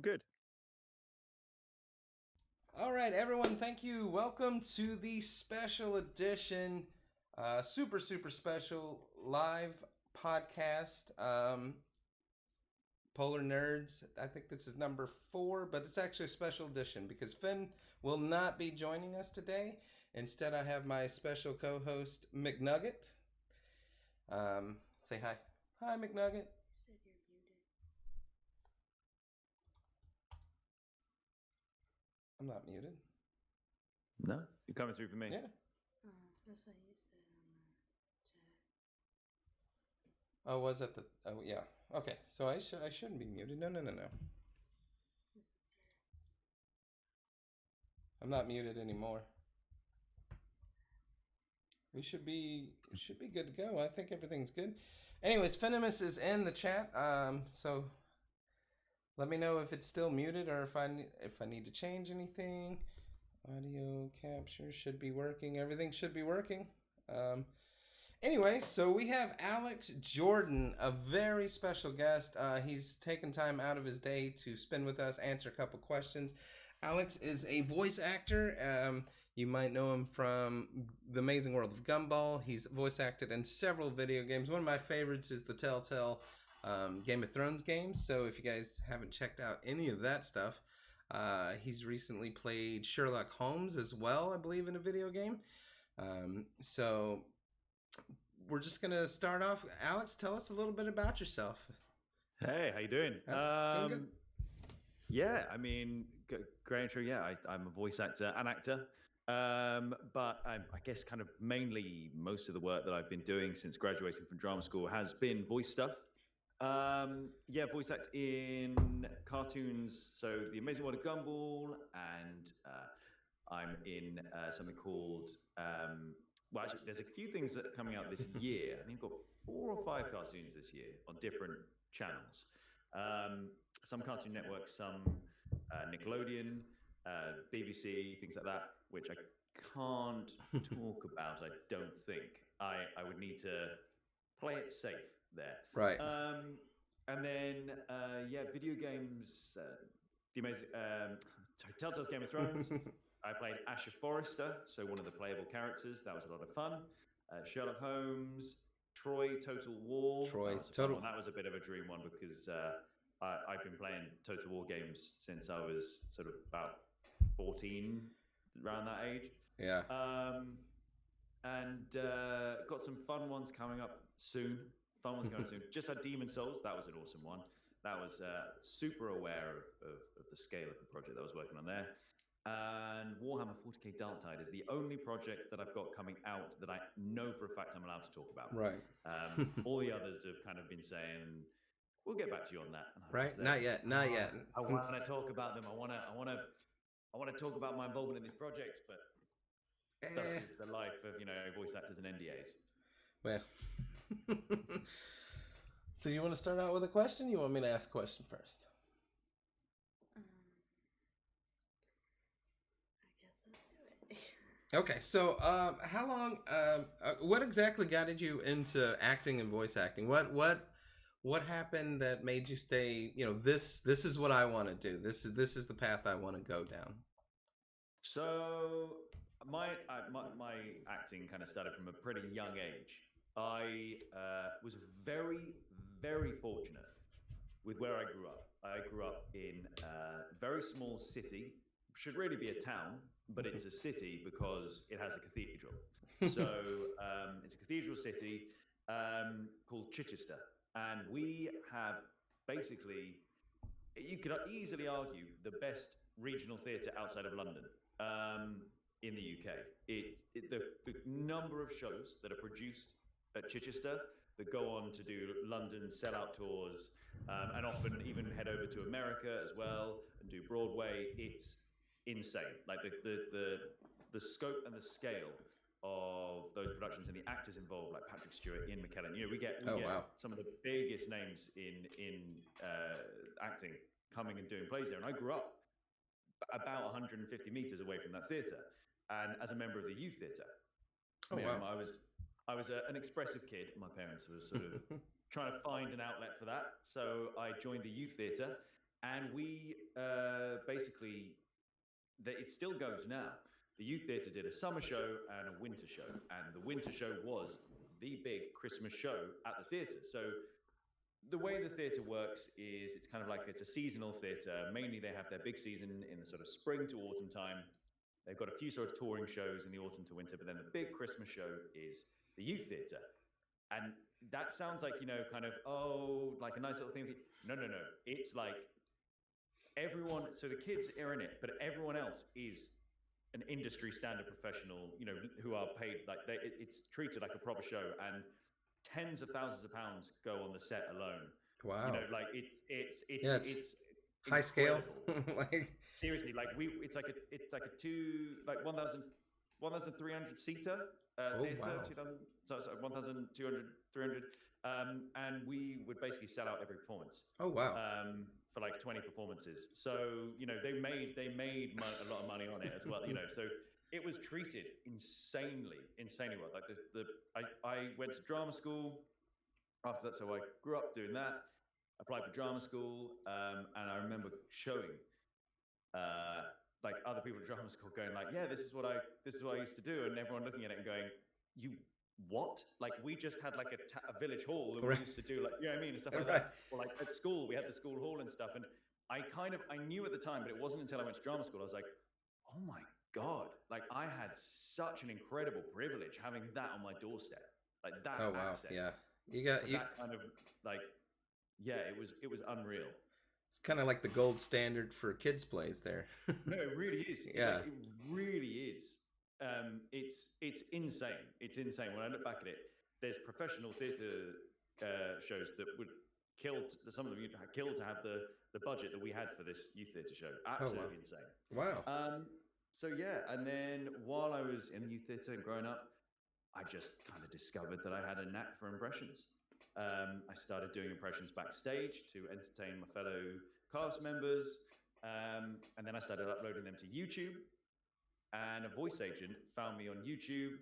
Good. All right, everyone, thank you. Welcome to the special edition, super special live podcast. Polar Nerds. I think this is number 4, but it's actually a special edition because Finn will not be joining us today. Instead, I have my special co host, McNugget. Say hi. Hi, McNugget. Said you're muted. I'm not muted. No, you're coming through for me. Yeah. Oh, that's what you said on the chat. Oh, was that the. Oh, yeah. Okay, so I shouldn't be muted. No. This is I'm not muted anymore. We should be good to go. I think everything's good. Anyways, Fenimus is in the chat. So let me know if it's still muted or if I need to change anything. Audio capture should be working. Everything should be working. Anyway, so we have Alex Jordan, a very special guest. He's taken time out of his day to spend with us, answer a couple questions. Alex is a voice actor. You might know him from The Amazing World of Gumball. He's voice acted in several video games. One of my favorites is the Telltale Game of Thrones games. So if you guys haven't checked out any of that stuff, he's recently played Sherlock Holmes as well, I believe, in a video game. So we're just gonna start off. Alex, tell us a little bit about yourself. Hey, how you doing? Doing good. Yeah, I mean, great intro. Yeah, I'm a voice actor and actor. But I guess kind of mainly most of the work that I've been doing since graduating from drama school has been voice stuff. Yeah, voice act in cartoons. So The Amazing World of Gumball, and I'm in something called. Well, actually, there's a few things that are coming out this year. I think I've got 4 or 5 cartoons this year on different channels. Some Cartoon Network, some Nickelodeon, BBC, things like that, which I can't talk about. I don't think I would need to play it safe there. Right. And then yeah, video games. The amazing Telltale's Game of Thrones. I played Asher Forrester, so one of the playable characters. That was a lot of fun. Sherlock Holmes, Troy, Total War. Troy, That was a bit of a dream one because I've been playing Total War games since I was sort of about 14, around that age. Yeah. And got some fun ones coming up soon. Just had Demon Souls. That was an awesome one. That was super aware of the scale of the project that I was working on there. And Warhammer 40k Darktide is the only project that I've got coming out that I know for a fact I'm allowed to talk about. Right. All the others have kind of been saying, "We'll get back to you on that." Right. Not yet. Not yet. I want to talk about them. I want to talk about my involvement in these projects, but thus is the life of voice actors and NDAs. Well. So you want to start out with a question? You want me to ask a question first? I guess I'll do it. Okay, so how long? What exactly guided you into acting and voice acting? What happened that made you stay? This is what I want to do. This is the path I want to go down. So my acting kind of started from a pretty young age. I was very, very fortunate with where I grew up. I grew up in a very small city. Should really be a town, but it's a city because it has a cathedral. So it's a cathedral city called Chichester. And we have basically, you could easily argue, the best regional theatre outside of London in the UK. The number of shows that are produced at Chichester that go on to do London sellout tours and often even head over to America as well and do Broadway. It's insane. Like the scope and the scale of those productions and the actors involved, like Patrick Stewart, Ian McKellen. We get some of the biggest names in acting coming and doing plays there. And I grew up about 150 meters away from that theatre, and as a member of the youth theatre. I was an expressive kid. My parents were sort of trying to find an outlet for that. So I joined the youth theatre And we basically, it still goes now. The youth theatre did a summer show and a winter show, and the winter show was the big Christmas show at the theatre. So the way the theatre works is it's kind of like it's a seasonal theatre. Mainly they have their big season in the sort of spring to autumn time. They've got a few sort of touring shows in the autumn to winter, but then the big Christmas show is the youth theatre. And that sounds like, kind of, oh, like a nice little thing. No. It's like everyone, so the kids are in it, but everyone else is an industry standard professional, who are paid like it's treated like a proper show, and tens of thousands of pounds go on the set alone. Wow. Like it's high scale. Like seriously, like it's like a 1,300 seater theater, wow. 2,000, so 1,200, 300, and we would basically sell out every performance. Oh wow. For like 20 performances. So, they made a lot of money on it as well, so it was treated insanely well. Like I went to drama school after that. So I grew up doing that, applied for drama school. And I remember showing, like other people at drama school going like, yeah, this is what I used to do. And everyone looking at it and going, you what? Like we just had like a village hall that we used to do like, you know what I mean? And stuff like that. Or like at school, we had the school hall and stuff. And I knew at the time, but it wasn't until I went to drama school, I was like, oh my God, like I had such an incredible privilege having that on my doorstep. Like that. Oh wow. access Yeah. that kind of like, yeah, it was unreal. It's kind of like the gold standard for kids plays there. No, it really is. Yeah. Like, it really is. It's insane. It's insane. When I look back at it, there's professional theatre shows that would some of them would kill to have the budget that we had for this youth theatre show. Absolutely insane. Wow. So yeah, and then while I was in youth theatre and growing up, I just kind of discovered that I had a knack for impressions. I started doing impressions backstage to entertain my fellow cast members, and then I started uploading them to YouTube. And a voice agent found me on YouTube,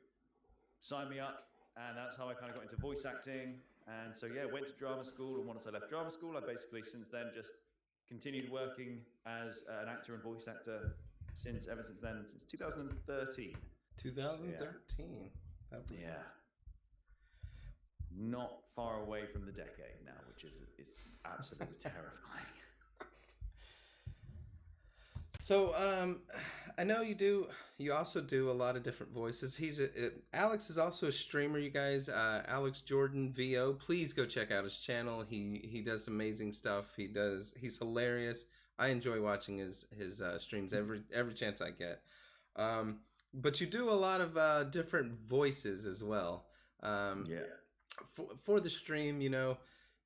signed me up, and that's how I kind of got into voice acting. And so, yeah, went to drama school. And once I left drama school, I basically since then just continued working as an actor and voice actor ever since then, since 2013. 2013. That was not far away from the decade now, which is absolutely terrifying. So, I know you also do a lot of different voices. Alex is also a streamer, you guys. Alex Jordan VO. Please go check out his channel. He does amazing stuff. He's hilarious. I enjoy watching his streams every chance I get. But you do a lot of different voices as well. For the stream,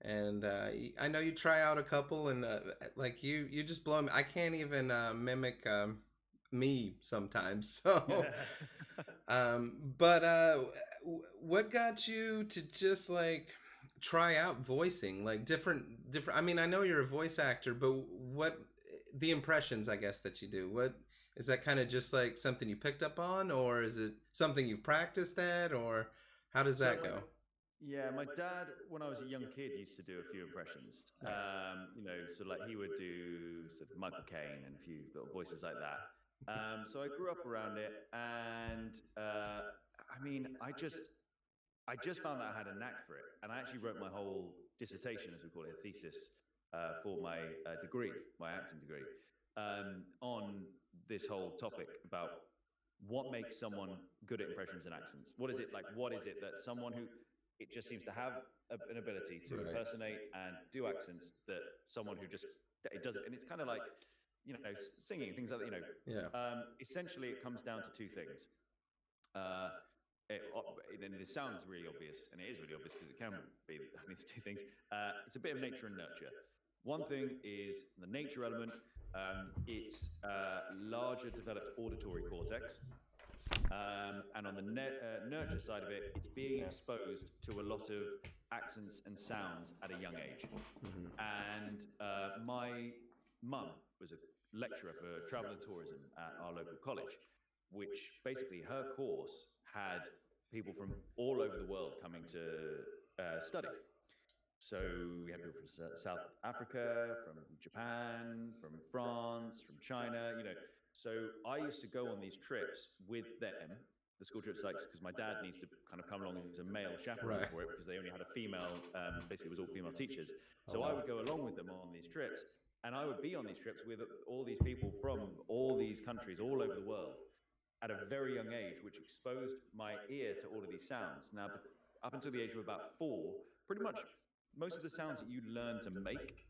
and I know you try out a couple, and like you just blow me. I can't even mimic me sometimes. So, but what got you to just like try out voicing, like different? I mean, I know you're a voice actor, but what the impressions, I guess, that you do? What is that? Kind of just like something you picked up on, or is it something you've practiced at, or how does that go? Yeah, my dad, when I was a young kid, used to do a few impressions. Nice. So like he would do sort of Michael Caine and a few little voices like that. So I grew up around it, and I mean, I just found that I had a knack for it, and I actually wrote my whole dissertation, as we call it, a thesis, for my degree, my acting degree, on this whole topic about what makes someone good at impressions and accents. What is it like? What is it that someone who it just seems to have an ability to impersonate and do accents that someone who just it doesn't, and it's kind of like singing things like that. Essentially, it comes down to two things. And it sounds really obvious, and it is really obvious because it can be. I mean, it's two things. It's a bit of nature and nurture. One thing is the nature element. It's larger developed auditory cortex. And on the nurture side of it, it's being exposed to a lot of accents and sounds at a young age. Mm-hmm. And my mum was a lecturer for travel and tourism at our local college, which basically her course had people from all over the world coming to study. So we have people from South Africa, from Japan, from France, from China, you know. So I used to go on these trips with them, the school trips, like, because my dad needs to kind of come along as a male chaperone Right. for it because they only had a female, basically, it was all female teachers. Oh, So I wow. would go along with them on these trips, and I would be on these trips with all these people from all these countries all over the world at a very young age, which exposed my ear to all of these sounds. Now, up until the age of about 4, pretty much most of the sounds that you learn to make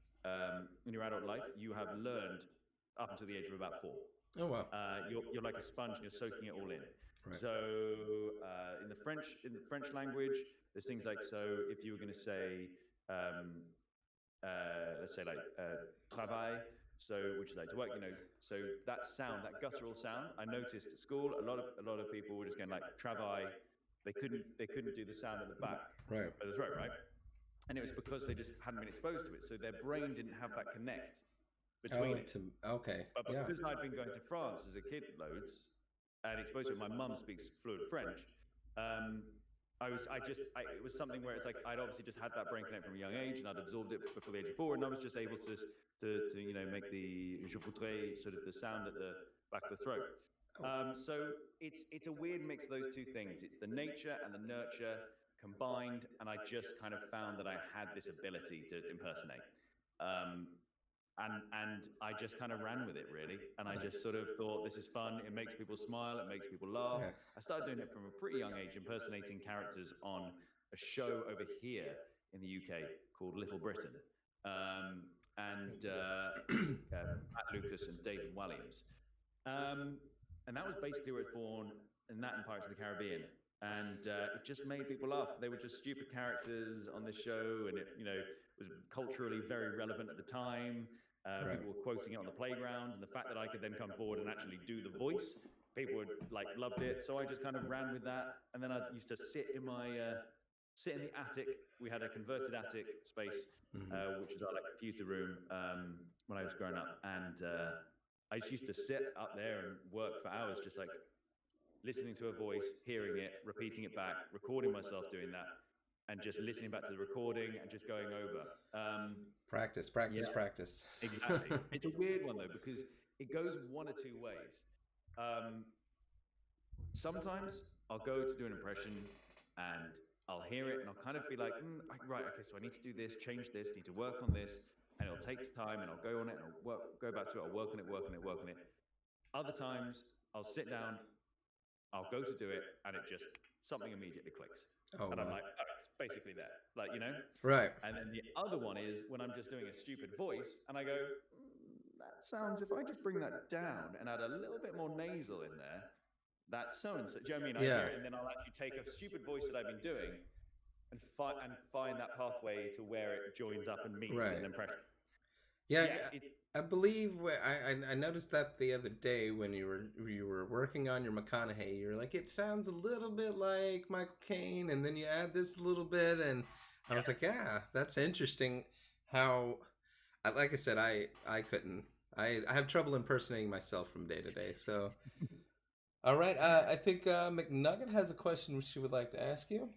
in your adult life, you have learned up until the age of about 4. Oh, wow. You're like a sponge and you're soaking it all in. Right. So in the French language, there's things like, so if you were going to say, let's say like travail, so which is like to work, you know, so that sound, that guttural sound, I noticed at school, a lot of people were just going like travail. They couldn't do the sound at the back Right. of the throat, right? And it was because they just hadn't been exposed to it, so their brain didn't have that connect between it. Okay. But Yeah. because I'd been going to France as a kid loads and exposed to it, my mum speaks fluent French. It was something where it's like I'd obviously just had that brain connect from a young age, and I'd absorbed it before the age of 4, and I was just able to you know, make the je voudrais, sort of the sound at the back of the throat. So it's a weird mix of those two things. It's the nature and the nurture combined, and I just kind of found that I had this ability to impersonate. And I just kind of ran with it, really. And I just sort of thought, this is fun. It makes people smile. It makes people laugh. Yeah. I started doing it from a pretty young age, impersonating characters on a show over here in the UK called Little Britain. Matt Lucas and David Walliams. And that was basically where it was born, and that and Pirates of the Caribbean. And it just made people laugh. They were just stupid characters on this show, and it, you know, was culturally very relevant at the time. Right. People were quoting it on the playground, and the fact that I could then come forward and actually do the voice, people would like loved it. So I just kind of ran with that, and then I used to sit in the attic. We had a converted attic space, which was our like computer room when I was growing up, and I just used to sit up there and work for hours, just like listening to a voice, hearing it, repeating it back, recording myself doing that, and just listening back to the recording and just going over. Practice. Exactly. It's a weird one though, because it goes one or two ways. Sometimes I'll go to do an impression and I'll hear it and I'll kind of be like, right, okay, so I need to do this, change this, need to work on this, and it'll take time, and I'll go on it and I'll go back to it, I'll work on it. Other times I'll sit down, I'll go to do it, and something immediately clicks. Oh, and I'm wow. like, oh, it's basically there. Like, you know? Right. And then the other one is when I'm just doing a stupid voice, and I go, that sounds, if I just bring that down and add a little bit more nasal in there, that's so-and-so. Do you know what I mean? I Yeah. hear it, and then I'll actually take a stupid voice that I've been doing and find that pathway to where it joins up and meets Right. an impression. Yeah, I believe I noticed that the other day when you were working on your McConaughey. You were like, it sounds a little bit like Michael Caine, and then you add this little bit, and I was like, yeah, that's interesting. How, like I said, I couldn't. I have trouble impersonating myself from day to day. So, all right, I think McNugget has a question which she would like to ask you.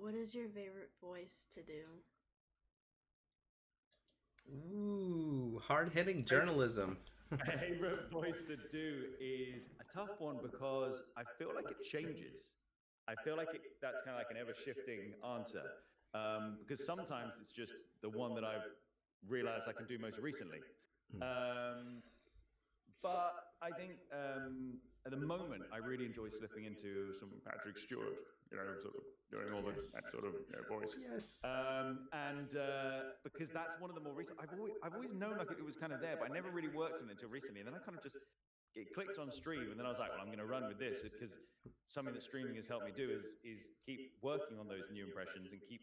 What is your favorite voice to do? Ooh, hard-hitting journalism. Favorite voice to do is a tough one because I feel like it changes. I feel like that's kind of like an ever-shifting answer because sometimes it's just the one that I've realized I can do most recently. But I think at the moment I really enjoy slipping into some Patrick Stewart, you know, sort of doing all that sort of voice. Yes. And because that's one of the more recent. I've always known like it was kind of there, but I never really worked on it until recently. And then I kind of just it clicked on Stream, and then I was like, well, I'm going to run with this because something that streaming has helped me do is keep working on those new impressions and keep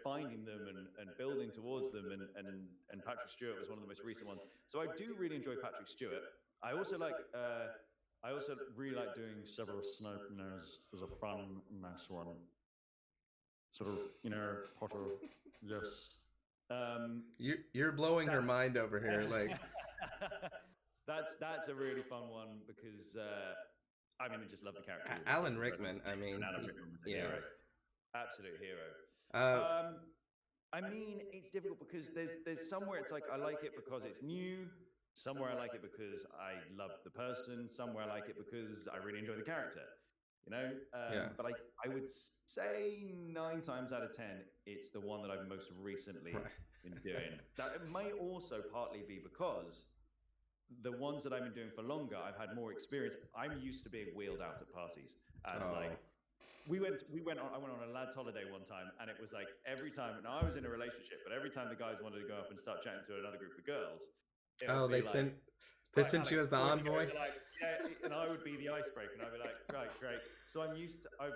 finding them and building towards them. And Patrick Stewart was one of the most recent ones. So I do really enjoy Patrick Stewart. I also really like doing several Snape as a fun, nice one. Sort of, Potter, yes. You're blowing her mind over here, like. That's a really fun one because I just love the character. Alan Rickman. I mean, Alan Rickman was a hero, absolute hero. I mean, it's difficult because there's somewhere it's like I like it because it's new. Somewhere I like it because I love the person. Somewhere I like it because I really enjoy the character. You know, Yeah. but I would say 9 times out of 10, it's the one that I've most recently Right. been doing. That it may also partly be because the ones that I've been doing for longer, I've had more experience. I'm used to being wheeled out at parties as like Oh. I went on a lads holiday one time, and it was like every time. Now I was in a relationship, but every time the guys wanted to go up and start chatting to another group of girls, it Oh, would be they like, sent right, you Alex, as the away you go. envoy. They're like, yeah, and I would be the icebreaker, and I'd be like, right, great. So I'm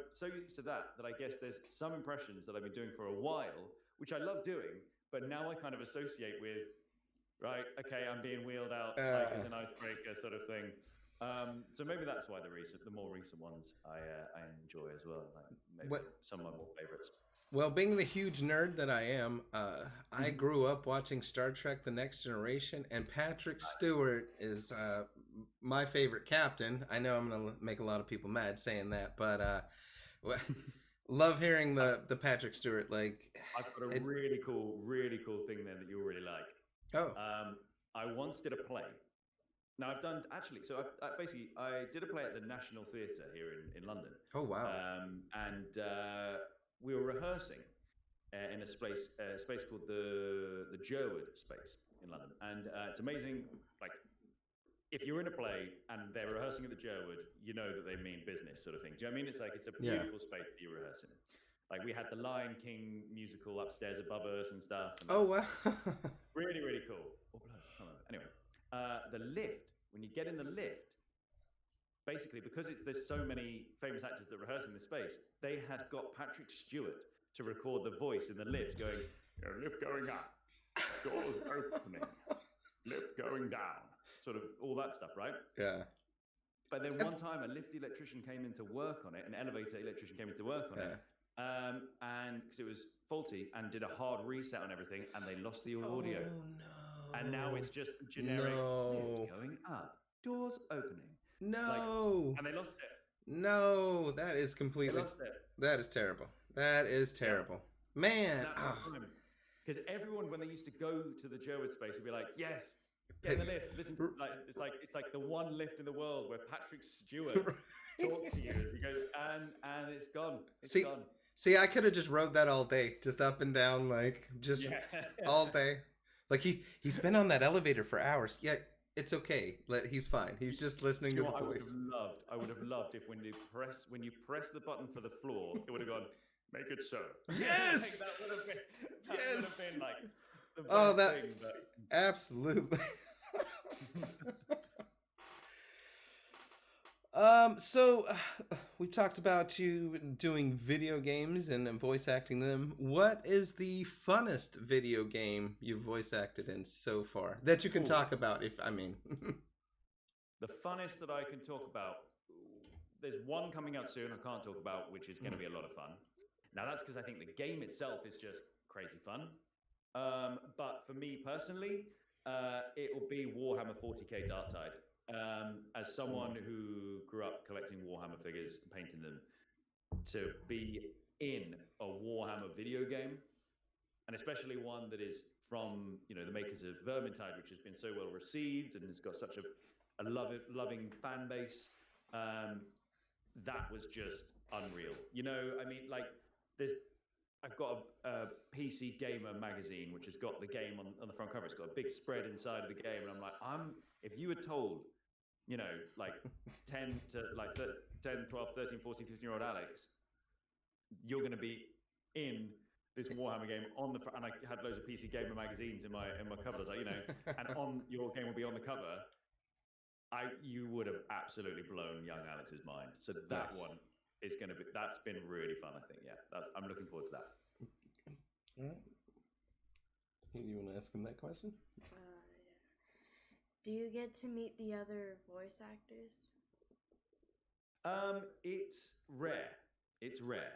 so used to that I guess there's some impressions that I've been doing for a while, which I love doing, but now I kind of associate with, right, okay, I'm being wheeled out like as an icebreaker sort of thing. So maybe that's why the more recent ones I enjoy as well. Like maybe What? some of my more favorites. Well, being the huge nerd that I am, I Mhm. grew up watching Star Trek: The Next Generation, and Patrick Stewart is my favorite captain. I know I'm gonna make a lot of people mad saying that, but love hearing the Patrick Stewart like. I've got a really cool thing then that you'll really like. Oh. I once did a play. Now I've done actually. So I did a play at the National Theatre here in London. Oh wow. And we were rehearsing in a space called the Jerwood space in London, and it's amazing. Like, if you're in a play and they're rehearsing at the Jerwood, you know that they mean business, sort of thing. Do you know what I mean? It's like it's a Yeah. beautiful space that you're rehearsing. Like we had the Lion King musical upstairs above us and stuff. And Oh wow. really, really cool. Oh, blood, I can't remember. Anyway, the lift. When you get in the lift, basically because there's so many famous actors that rehearse in this space, they had got Patrick Stewart to record the voice in the lift, going, lift going up, doors opening, lift going down, sort of all that stuff, right? Yeah. But then one time, a lift electrician came in to work on it, an elevator electrician came in to work on it, and because it was faulty, and did a hard reset on everything, and they lost the audio. Oh no. And now it's just generic lift going up, doors opening. No. And they lost it. No, that is completely. They lost it. That is terrible. That is terrible. Yeah. Man. Because everyone, when they used to go to the Jerwood space, would be like, yes, get in the lift. Listen, it's like the one lift in the world where Patrick Stewart talks to you as he goes, and it's gone. It's gone. See, I could have just rode that all day, just up and down, like just all day. Like he's been on that elevator for hours. Yeah, it's okay. He's fine. He's just listening to the voice. I would have loved if when you press the button for the floor, it would have gone, make it so. Yes. Like, that would have been like the best thing. But... Absolutely. So we talked about you doing video games and voice acting them. What is the funnest video game you've voice acted in so far that you can talk about? The funnest that I can talk about, there's one coming out soon I can't talk about, which is going to be a lot of fun. Now that's because I think the game itself is just crazy fun. But for me personally, it will be Warhammer 40k Dark Tide. As someone who grew up collecting Warhammer figures and painting them, to be in a Warhammer video game, and especially one that is from the makers of Vermintide, which has been so well received and has got such a loving fan base, that was just unreal. I mean, like I've got a PC Gamer magazine, which has got the game on the front cover. It's got a big spread inside of the game, and I'm like, if you had told, like 10 to like 10, 12, 13, 14, 15-year-old Alex, you're going to be in this Warhammer game on the front, and I had loads of PC Gamer magazines in my covers, like, and on your game will be on the cover, you would have absolutely blown young Alex's mind. So that one is going to be, that's been really fun, I think. Yeah, I'm looking forward to that. All right. You want to ask him that question? Yeah. Do you get to meet the other voice actors? It's rare. It's rare.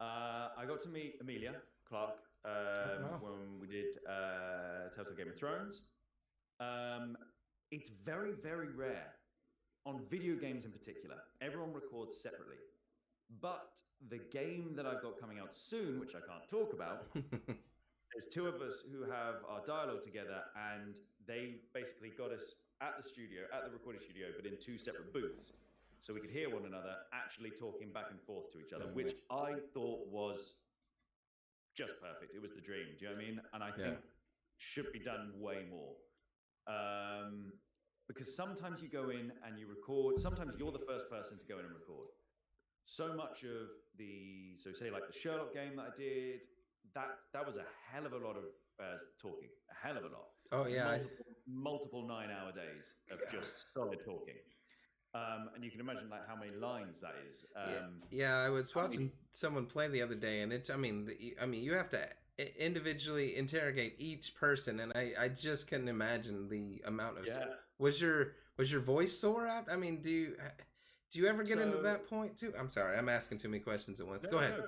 I got to meet Emilia Clarke when we did Telltale Game of Thrones. It's very, very rare on video games in particular. Everyone records separately. But the game that I've got coming out soon, which I can't talk about, there's two of us who have our dialogue together, and they basically got us at the studio, at the recording studio, but in two separate booths. So we could hear one another actually talking back and forth to each other, which I thought was just perfect. It was the dream. Do you know what I mean? And I think should be done way more. Because sometimes you go in and you record, sometimes you're the first person to go in and record. So much of so say like the Sherlock game that I did, that was a hell of a lot of talking, a hell of a lot. Oh yeah, multiple 9-hour days of just solid talking. And you can imagine like how many lines that is. Yeah, I was watching someone play the other day, and I mean, you have to individually interrogate each person, and I just couldn't imagine the amount of. Yeah. Was your voice sore out? I mean, do you ever get into that point too? I'm sorry, I'm asking too many questions at once. Go ahead.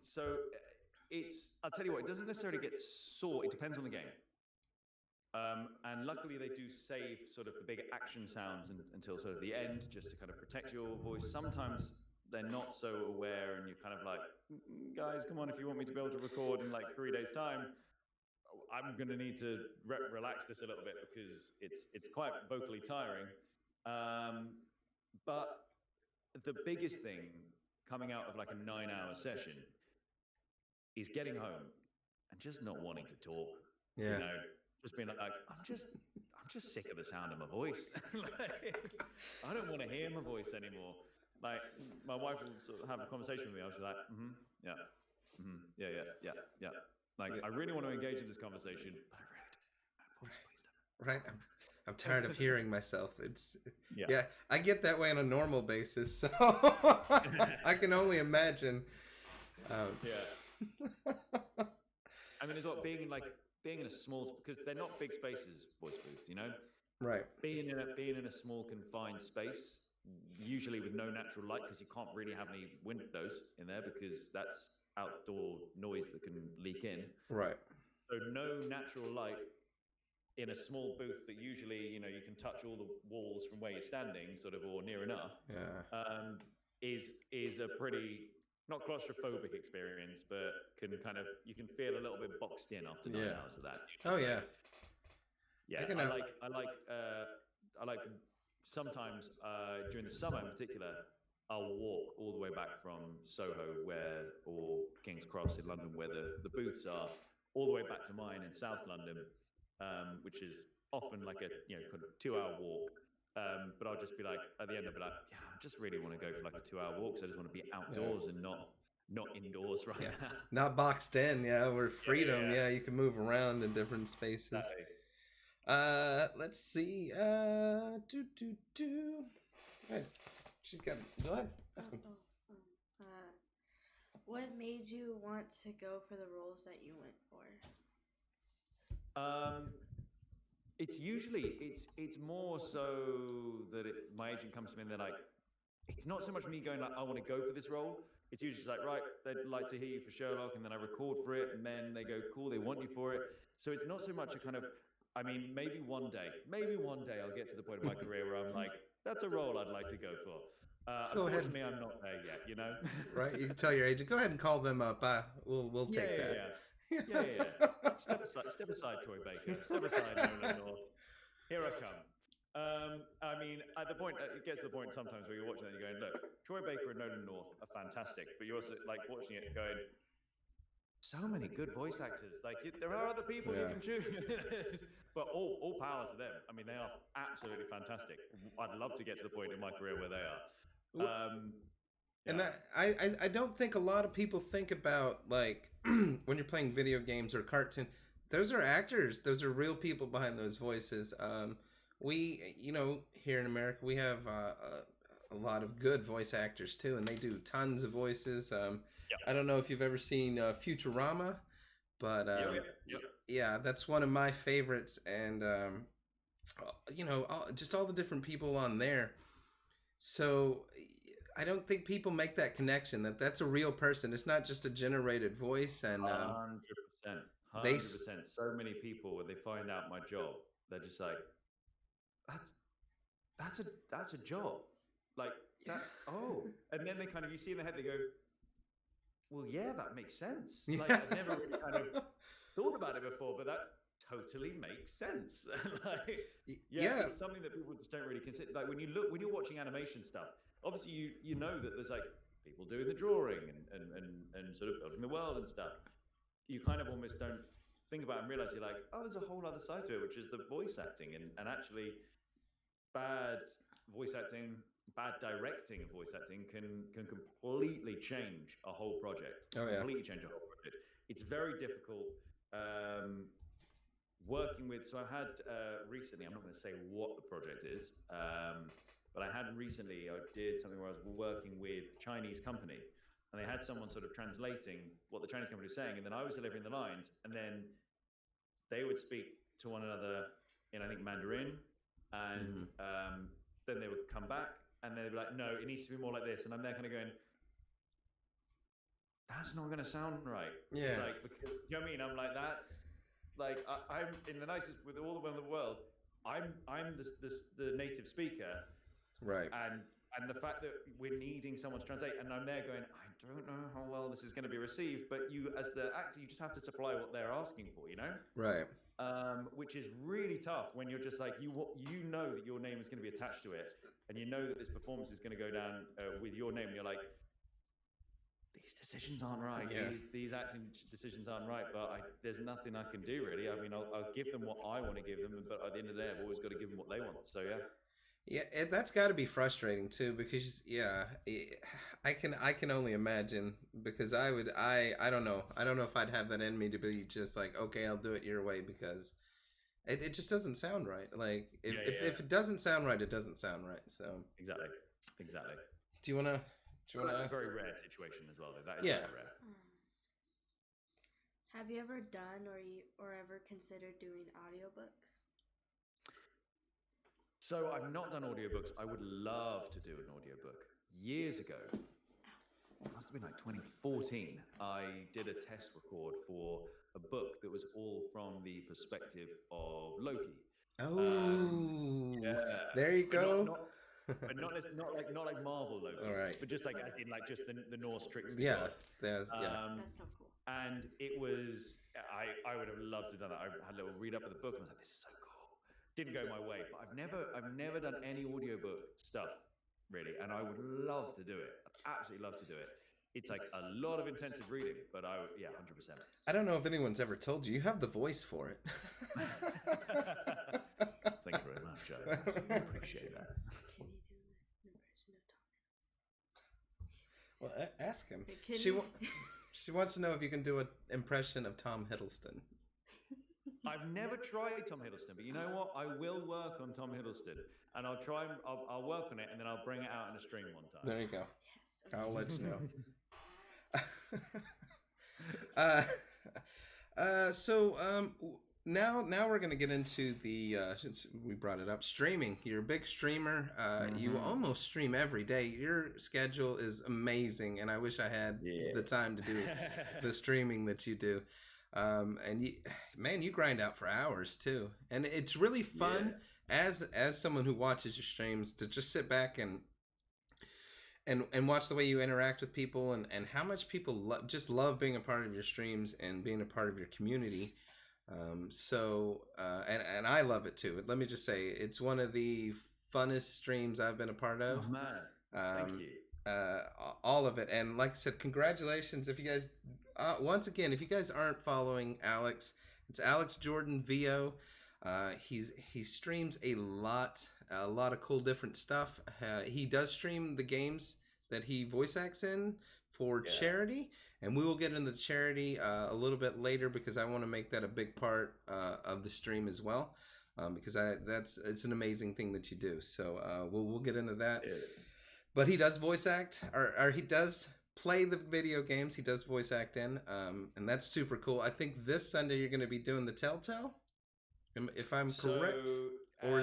So I'll tell you what, it doesn't necessarily get sore. It depends on the game. And luckily they do save sort of the big action sounds until sort of the end, just to kind of protect your voice. Sometimes they're not so aware, and you're kind of like, guys, come on, if you want me to be able to record in like 3 days' time, I'm going to need to relax this a little bit because it's quite vocally tiring. But the biggest thing coming out of like a 9-hour session is getting home and just not wanting to talk. Yeah. You know, just being like, I'm just sick of the sound of my voice. Like, I don't want to hear my voice anymore. Like, my wife will sort of have a conversation with me. I'll be like, yeah. Like, I really want to engage in this conversation, but I really don't. Voice, please don't. Right. I'm tired of hearing myself. Yeah, I get that way on a normal basis, so I can only imagine. I mean, it's what being in a small, because they're not big spaces, voice booths, you know. Right. Being in a small confined space, usually with no natural light, because you can't really have any windows in there because that's outdoor noise that can leak in. Right. So no natural light in a small booth that usually, you know, you can touch all the walls from where you're standing, sort of, or near enough. Yeah. Is a pretty, not claustrophobic experience, but you can feel a little bit boxed in after 9 hours of that. Oh yeah. Yeah. I like sometimes during the summer in particular, I'll walk all the way back from Soho or King's Cross in London, where the booths are, all the way back to mine in South London, which is often like a kind of 2-hour walk. But I'll just be like, at the end of it, like, yeah, I just really want to go for like a 2-hour walk. So I just want to be outdoors and not indoors right now. Not boxed in. Yeah, we're freedom. Yeah, you can move around in different spaces. Exactly. Let's see. Go ahead. She's got. Go ahead. Ask him. What made you want to go for the roles that you went for? It's more so that my agent comes to me and they're like, it's not so much me going like, I want to go for this role. It's usually like, right, they'd like to hear you for Sherlock, and then I record for it, and then they go, cool, they want you for it. So it's not so much a kind of, I mean, maybe one day I'll get to the point of my career where I'm like, that's a role I'd like to go for. Go ahead. Unfortunately, I'm not there yet, you know? Right, you can tell your agent, go ahead and call them up. We'll take that. Yeah. Step aside, Troy Baker. Step aside, Nolan North. Here I come. I mean, at the point, it gets to the point sometimes where you're watching that and you're going, look, Troy Baker and Nolan North are fantastic, but you're also like watching it going, so many good voice actors. Like, there are other people you can choose. But all power to them. I mean, they are absolutely fantastic. I'd love to get to the point in my career where they are. And that I don't think a lot of people think about, like, when you're playing video games or cartoon, those are actors. Those are real people behind those voices. We, here in America, we have a lot of good voice actors too, and they do tons of voices. I don't know if you've ever seen Futurama, but yeah, that's one of my favorites. And just all the different people on there. So I don't think people make that connection that's a real person. It's not just a generated voice. And 100%. So many people, when they find out my job, they're just like, that's a job. Like that. Oh, and then they kind of, you see in their head, they go, well, yeah, that makes sense. Yeah. Like, I've never really kind of thought about it before, but that totally makes sense. Like, Yeah. it's something that people just don't really consider. Like, when you're watching animation stuff, obviously you know that there's like people doing the drawing and sort of building the world and stuff. You kind of almost don't think about it and realize you're like, oh, there's a whole other side to it, which is the voice acting, and actually bad voice acting, bad directing of voice acting can completely change a whole project. Oh, yeah. Completely change a whole project. It's very difficult working with. So I had recently, I'm not going to say what the project is, but I had recently, I did something where I was working with a Chinese company, and they had someone sort of translating what the Chinese company was saying, and then I was delivering the lines, and then they would speak to one another in, I think, Mandarin, and then they would come back, and they'd be like, no, it needs to be more like this, and I'm there kind of going, that's not going to sound right. Yeah. It's like, because, you know what I mean? I'm like, that's like, I'm in the nicest, with all the women in the world, I'm the native speaker, Right. and the fact that we're needing someone to translate, and I'm there going, I don't know how well this is going to be received, but you, as the actor, you just have to supply what they're asking for, you know? Right. Which is really tough when you're just like, you know that your name is going to be attached to it, and you know that this performance is going to go down with your name, and you're like, these decisions aren't right. Yeah. These acting decisions aren't right, but there's nothing I can do really. I mean, I'll give them what I want to give them, but at the end of the day, I've always got to give them what they want. So yeah. Yeah, and that's got to be frustrating too, because I can only imagine, because I don't know if I'd have that in me to be just like, okay, I'll do it your way, because it just doesn't sound right. Like if it doesn't sound right, it doesn't sound right. So exactly. Do you wanna? That's a very rare situation as well, though. That is Yeah. very rare. Have you ever done or ever considered doing audiobooks? So I've not done audiobooks. I would love to do an audiobook. Years ago, it must have been like 2014, I did a test record for a book that was all from the perspective of Loki. Oh, Yeah. there you go. But not like Marvel Loki. All right. But just like just the Norse tricks. Yeah, That's so cool. And it was, I would have loved to have done that. I had a little read up of the book and I was like, this is so cool. Didn't go my way, but I've never done any audiobook stuff really, and I would love to do it. I'd absolutely love to do it. It's like a lot of intensive reading, but 100%. I don't know if anyone's ever told you have the voice for it. Thank you very much. I appreciate that. Can you do an impression of Tom? Well, ask him. Can She you- she wants to know if you can do an impression of Tom Hiddleston. I've never tried Tom Hiddleston, but you know what? I will work on Tom Hiddleston, and I'll try. I'll work on it, and then I'll bring it out in a stream one time. There you go. Yes. I'll let you know. So now we're gonna get into the since we brought it up, streaming. You're a big streamer. You almost stream every day. Your schedule is amazing, and I wish I had the time to do the streaming that you do. And you grind out for hours too, and it's really fun as someone who watches your streams to just sit back and watch the way you interact with people, and how much people just love being a part of your streams and being a part of your community. And I love it too. Let me just say, it's one of the funnest streams I've been a part of. Oh, man, thank you. All of it. And like I said, congratulations. If you guys, once again, if you guys aren't following Alex, it's Alex Jordan VO. He streams a lot of cool different stuff. He does stream the games that he voice acts in for charity, and we will get into the charity a little bit later, because I want to make that a big part of the stream as well, because it's an amazing thing that you do. So we'll get into that. Yeah. But he does voice act, or he does play the video games. He does voice act in, and that's super cool. I think this Sunday you're going to be doing the Telltale, if I'm correct. Or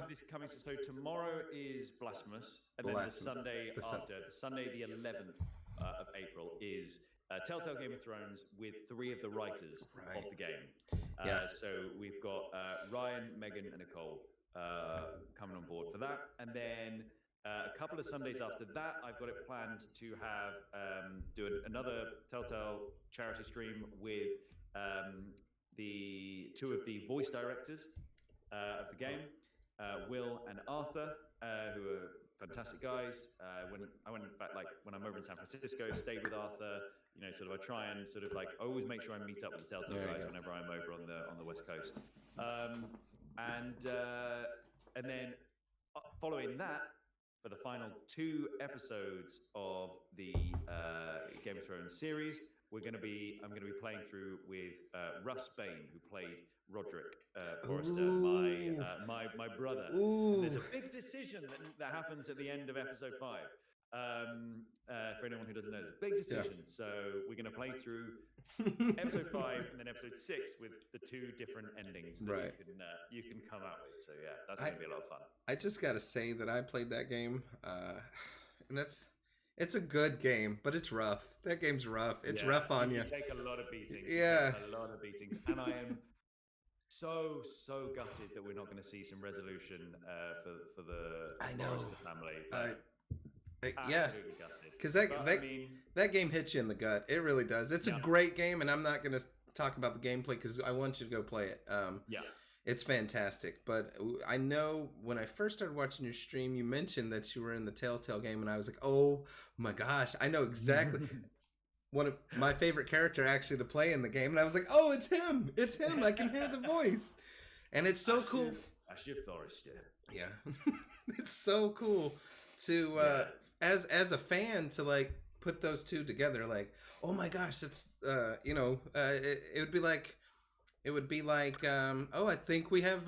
this coming. So tomorrow is Blasphemous, and then the Sunday after, Sunday the 11th of April, is Telltale Game of Thrones with 3 of the writers of the game. So we've got Ryan, Megan, and Nicole coming on board for that, and then A couple of Sundays after that, I've got it planned to have do another Telltale charity stream with the two of the voice directors of the game, Will and Arthur, who are fantastic guys. When in fact, like when I'm over in San Francisco, stay with Arthur. You know, sort of I try and sort of like always make sure I meet up with the Telltale guys whenever I'm over on the West Coast. And then following that, for the final 2 episodes of the Game of Thrones series, I'm going to be playing through with Russ Bain, who played Roderick Forrester, my brother. There's a big decision that happens at the end of episode 5. For anyone who doesn't know, there's a big decision. Yeah. So we're going to play through episode 5 and then episode 6 with the 2 different endings that you can come out with. So yeah, that's going to be a lot of fun. I just got to say that I played that game, and it's a good game, but it's rough. That game's rough. It's rough on you. You take a lot of beatings. Yeah, a lot of beatings, and I am so gutted that we're not going to see some resolution for the Forrester family. Yeah, because that game hits you in the gut. It really does. It's a great game, and I'm not going to talk about the gameplay because I want you to go play it. It's fantastic. But I know when I first started watching your stream, you mentioned that you were in the Telltale game, and I was like, oh my gosh, I know exactly. One of my favorite character actually to play in the game, and I was like, oh, it's him. It's him. I can hear the voice. And it's so cool. Ashir Forrester. Yeah. It's so cool to... As a fan to like put those 2 together, like, oh my gosh, it's it would be like oh, I think we have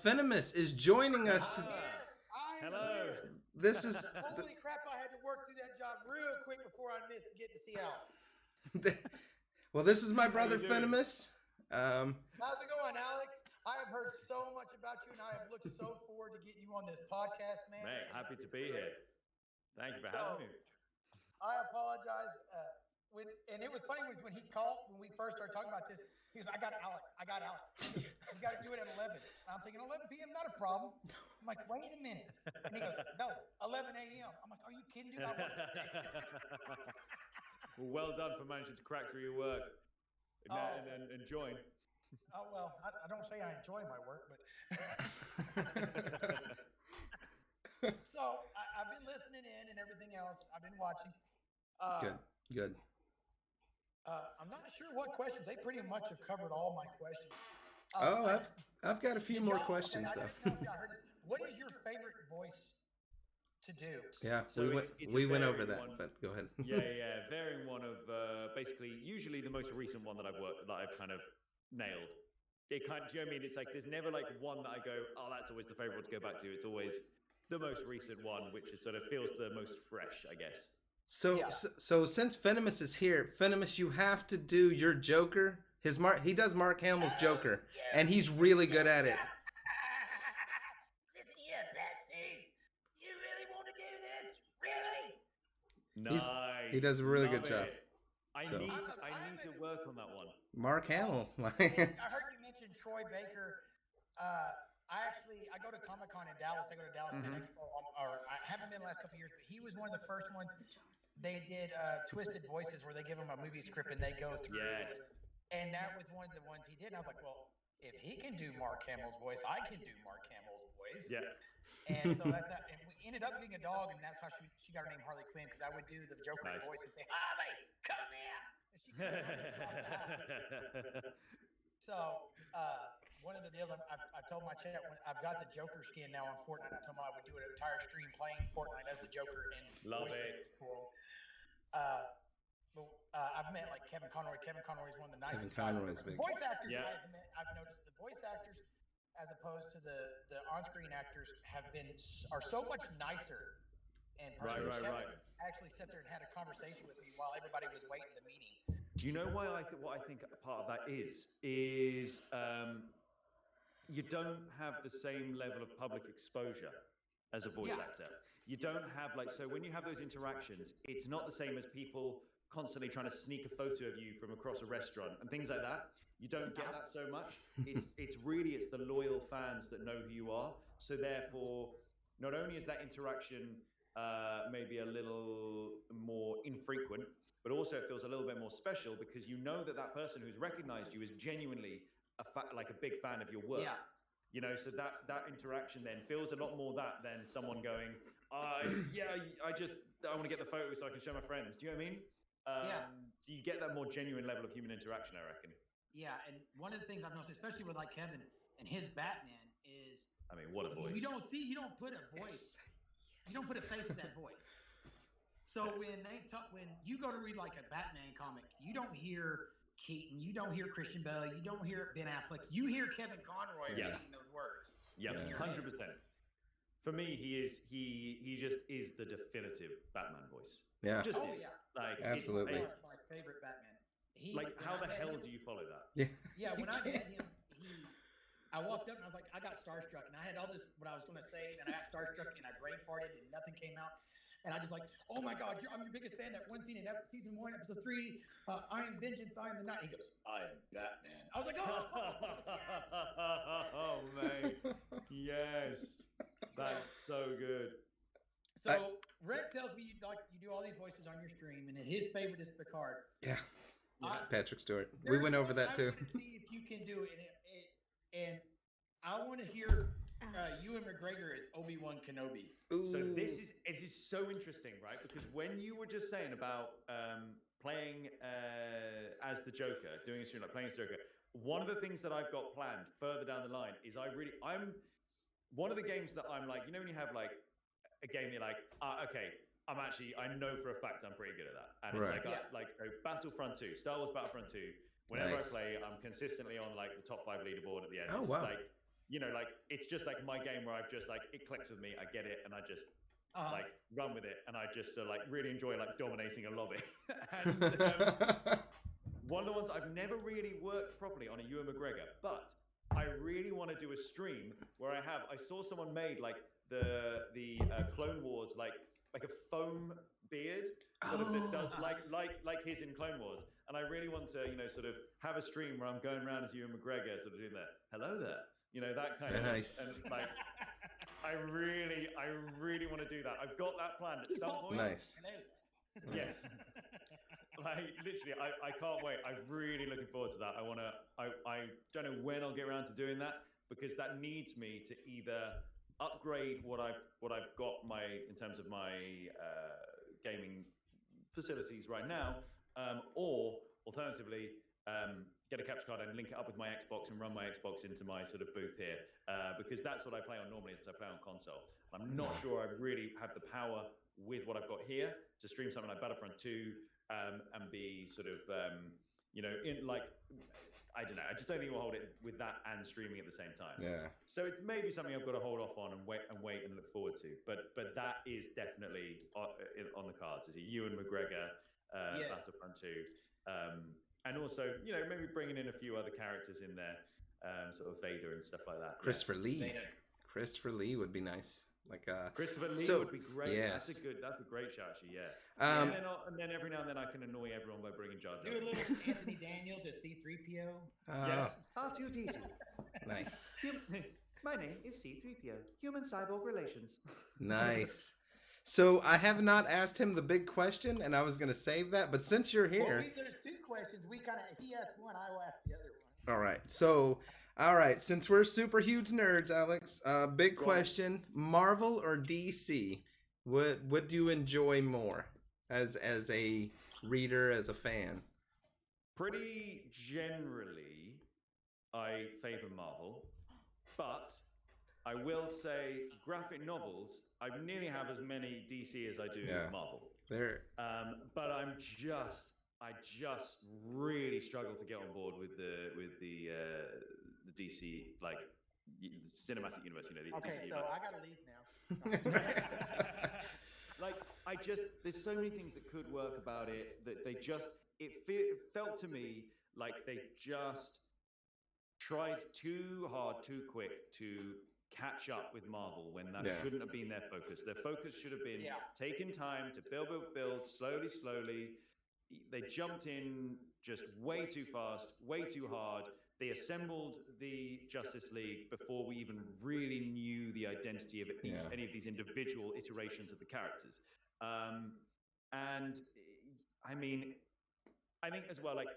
Venomous is joining us. Hello. This is holy crap! I had to work through that job real quick before I missed getting to see Alex. Well, this is my brother Venomous. How's it going, Alex? I have heard so much about you, and I have looked so forward to getting you on this podcast, man. Mate, happy to be here. Thank you for having me. I apologize. And it was funny when he called, when we first started talking about this, he was like, I got Alex. You got to do it at 11. I'm thinking 11 p.m., not a problem. I'm like, wait a minute. And he goes, no, 11 a.m. I'm like, are you kidding, dude? Well done for managing to crack through your work and join. Oh, well, I don't say I enjoy my work, but... So I've been listening in and everything else. I've been watching. Good. I'm not sure what questions. They pretty much have covered all my questions. I've got a few more questions though. What is your favorite voice to do? Yeah, so we went over that, but go ahead. Yeah. Varying one of basically usually the most recent one that I've kind of nailed. It kind of, do you know what I mean? It's like there's never like one that I go, oh, that's always the favorite one to go back to. It's always the most recent one, which is sort of feels the most fresh, I guess. So since Venomous is here, Venomous, you have to do your Joker. He does Mark Hamill's Joker, and he's really good at it. Listen here, Batsies. You really want to do this? Really? Nice. He does a really good job. I need to work on that one. Mark Hamill. I heard you mention Troy Baker. I go to Comic-Con in Dallas. I go to Dallas Fan Expo, or I haven't been the last couple of years, but he was one of the first ones. They did Twisted Voices, where they give him a movie script and they go through. Yes. And that was one of the ones he did. And I was like, well, if he can do Mark Hamill's voice, I can do Mark Hamill's voice. Yeah. And so and we ended up being a dog, and that's how she got her name Harley Quinn, because I would do the Joker's voice and say, Harley, come here. And so one of the deals I told my chat, when I've got the Joker skin now on Fortnite. I told him I would do an entire stream playing Fortnite as the Joker and love it. I've met like Kevin Conroy. Kevin Conroy is one of the nicest Conroy's big. voice actors I've noticed. The voice actors, as opposed to the on-screen actors, are so much nicer. And Kevin actually sat there and had a conversation with me while everybody was waiting the meeting. Do you know what I think part of that is you don't have the same level of public exposure as a voice actor. You don't have so when you have those interactions, it's not the same as people constantly trying to sneak a photo of you from across a restaurant and things like that. You don't get that so much. It's the loyal fans that know who you are. So therefore, not only is that interaction maybe a little more infrequent, but also it feels a little bit more special because you know that that person who's recognized you is genuinely like a big fan of your work. Yeah. You know, so that interaction then feels a lot more that than someone going, yeah, I want to get the photo so I can show my friends. Do you know what I mean? Yeah. So you get that more genuine level of human interaction, I reckon. Yeah, and one of the things I've noticed, especially with like Kevin and his Batman, is I mean, what a voice. you don't put a voice, you don't put a face to that voice. So when you go to read like a Batman comic, you don't hear Keaton, you don't hear Christian Bale, you don't hear Ben Affleck, you hear Kevin Conroy reading those words. Yeah, 100%. For me, he just is the definitive Batman voice. Yeah. Just Oh, is. yeah. Like, Absolutely. That's my favorite Batman. How the hell do you follow that? Yeah, when I met him, I walked up and I was like, I got starstruck, and I had all this what I was going to say, and I got starstruck, and I brain farted, and nothing came out. And I just like, oh my God, I'm your biggest fan. That one scene in season 1, episode 3, I am vengeance, I am the night. He goes, I am Batman. I was like, oh man, yes, that's so good. So Red tells me you do all these voices on your stream, and his favorite is Picard. Yeah. Patrick Stewart. We went over that too. I want to see if you can do it, and I want to hear Ewan McGregor as Obi-Wan Kenobi. Ooh. So it is so interesting, right? Because when you were just saying about playing as the Joker, doing a stream like playing as Joker, one of the things that I've got planned further down the line is I'm one of the games that I'm like, you know, when you have like a game you're like, okay, I know for a fact I'm pretty good at that, and it's so Battlefront 2, Star Wars Battlefront 2. Whenever I play, I'm consistently on like the top 5 leaderboard at the end. Oh, It's wow. like, you know, like it's just like my game where I've just like it clicks with me, I get it, and I just like run with it, and I just like really enjoy like dominating a lobby. And one of the ones I've never really worked properly on a Ewan McGregor, but I really want to do a stream where I saw someone made like the Clone Wars like a foam beard sort of that does like his in Clone Wars, and I really want to, you know, sort of have a stream where I'm going around as Ewan McGregor, sort of doing that hello there, you know, that kind of Nice. and like I really want to do that. I've got that planned at some point. Nice. Yes. Like literally, I can't wait. I'm really looking forward to that. I don't know when I'll get around to doing that, because that needs me to either upgrade what I've got in terms of my gaming facilities right now, or alternatively get a capture card and link it up with my Xbox and run my Xbox into my sort of booth here, because that's what I play on normally, is I play on console. I'm not sure I really have the power with what I've got here to stream something like Battlefront 2 and be sort of you know, in like, I don't know, I just don't think we'll hold it with that and streaming at the same time. Yeah. So it's maybe something I've got to hold off on and wait and look forward to. But that is definitely on the cards. Is a Ewan McGregor Battlefront 2, and also, you know, maybe bringing in a few other characters in there, sort of Vader and stuff like that. Christopher Lee. Vader. Christopher Lee would be nice. Like Christopher Lee would be great. Yes. That's a great shout, actually. Yeah. And then every now and then I can annoy everyone by bringing Jar Jar. Do a little Anthony Daniels as C-3PO. Yes. R2-D2. Nice. My name is C-3PO. Human cyborg relations. Nice. So I have not asked him the big question, and I was going to save that. But since you're here, There's 2 questions. He asked one, I will ask the other one. all right. So, all right. Since we're super huge nerds, Alex, big question: Marvel or DC? What do you enjoy more as a reader, as a fan? Pretty generally, I favor Marvel, but I will say graphic novels, I nearly have as many DC as I do Marvel. But I just really struggle to get on board with the DC, like cinematic universe. You know, the Okay, DC, so like, I gotta leave now. like there's so many things that could work about it that it felt to me like they just tried too hard, too quick to catch up with Marvel when that shouldn't have been their focus. Their focus should have been taking time to build, slowly. They jumped in just way too fast, way too hard, they assembled the Justice League before we even really knew the identity of any of these individual iterations of the characters. And I mean, I think as well, like,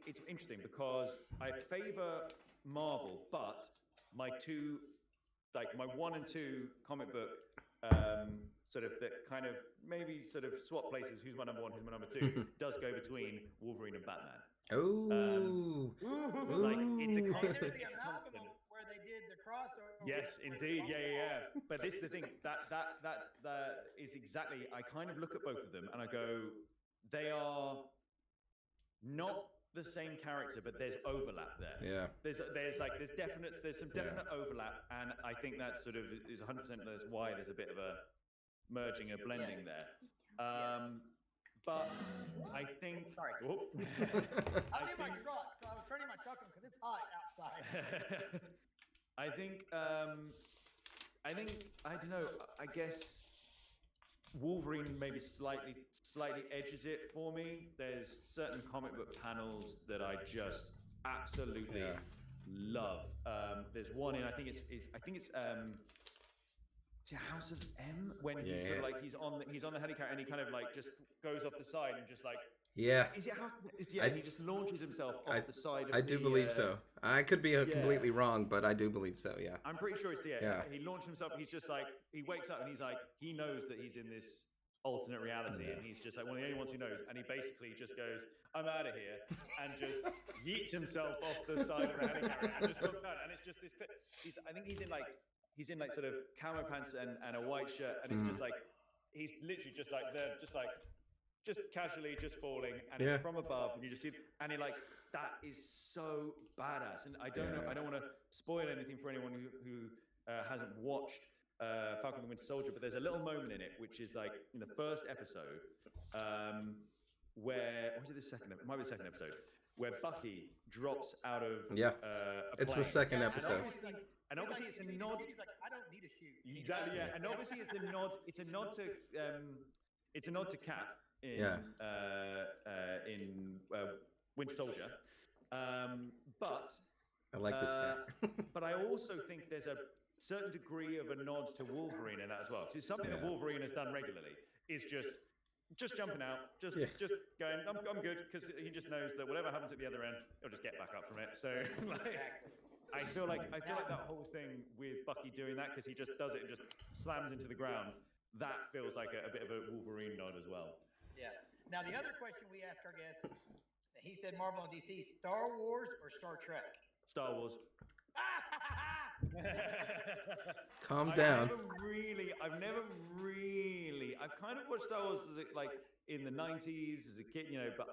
it's interesting because I favor Marvel, but my my 1 and 2 comic book sort of that kind of maybe sort of swap places, who's my number 1, who's my number 2, does go between Wolverine and Batman. Oh, like it's a And constant. there's the amalgam where they did the crossover. Yes, with indeed. Marvel. Yeah. But this is the thing that is exactly. I kind of look at both of them and I go, they are not the same character, but there's overlap there. yeah. There's some definite overlap, and I think that sort of is 100%. That's why there's a bit of a merging, a blending there. But I think. Sorry. Whoop. I'm in my truck, so I was turning my truck on because it's hot outside. I think I don't know. I guess Wolverine maybe slightly edges it for me. There's certain comic book panels that I just absolutely love. There's one in I think it's House of M when he's sort of like he's on the helicarrier and he kind of like just goes off the side and just like Yeah. is it House? He just launches himself off the side. I do believe so. I could be completely wrong, but I do believe so. Yeah. I'm pretty sure it's the Yeah. He launched himself. He's just like he wakes up and he's like he knows that he's in this alternate reality and he's just like one of the only ones who knows. And he basically just goes, "I'm out of here," and just yeets himself off the side of the helicarrier and just walks out. And it's just this clip. I think he's in like sort of camo pants and a white shirt, and it's just like he's literally just like there, just casually just falling, and it's from above, and you just see, and he like that is so badass. And I don't know, I don't want to spoil anything for anyone who hasn't watched Falcon and the Winter Soldier, but there's a little moment in it which is like in the first episode, where was it the second? It might be the second episode where Bucky drops out of a It's the plane. second episode. And obviously it's a nod. He's like, I don't need a shoot. Exactly, yeah. And obviously it's a nod. It's a nod to Cap in Winter Soldier. But I like this guy. but I also think there's a certain degree of a nod to Wolverine in that as well, because it's something that Wolverine has done regularly. Is just jumping out, just going. I'm good, because he just knows that whatever happens at the other end, he'll just get back up from it. So like. I feel like that whole thing with Bucky doing that, because he just does it and just slams into the ground, that feels like a bit of a Wolverine nod as well. Yeah. Now the other question we asked our guest, he said Marvel and DC, Star Wars or Star Trek? Star Wars. Calm down. I've kind of watched Star Wars as like in the 90s as a kid, but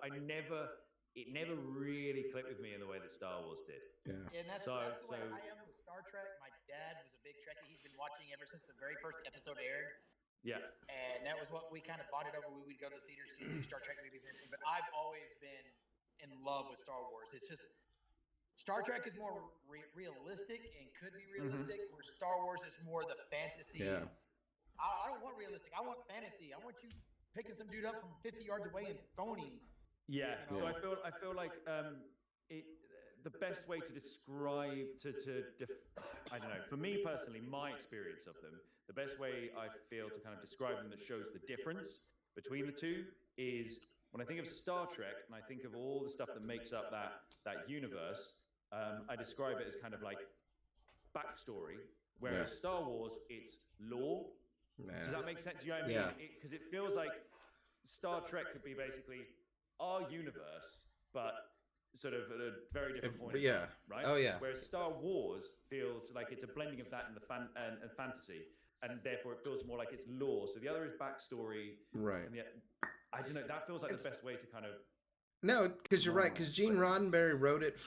it never really clicked with me in the way that Star Wars did. Yeah. And that's the way I am with Star Trek. My dad was a big Trekkie. He's been watching ever since the very first episode aired. Yeah. And that was what we kind of bonded over. We would go to the theaters, see Star Trek movies and everything. But I've always been in love with Star Wars. It's just Star Trek is more realistic and could be realistic, where Star Wars is more the fantasy. Yeah. I don't want realistic. I want fantasy. I want you picking some dude up from 50 yards away and throwing him. Yeah. So I feel like the best way to describe I don't know. For me personally, my experience of them, the best way I feel to kind of describe them that shows the difference between the two is when I think of Star Trek and I think of all the stuff that makes up that universe. I describe it as kind of like backstory, whereas Star Wars, it's lore. Does that make sense? Do you know what I mean? Yeah. Because it feels like Star Trek could be basically our universe, but sort of at a very different point. Yeah. Right. Oh yeah. Whereas Star Wars feels like it's a blending of that and and fantasy, and therefore it feels more like it's lore. So the other is backstory. Right. And yet, I don't know. That feels like the best way to kind of. No, because you're right. Because Gene Roddenberry wrote it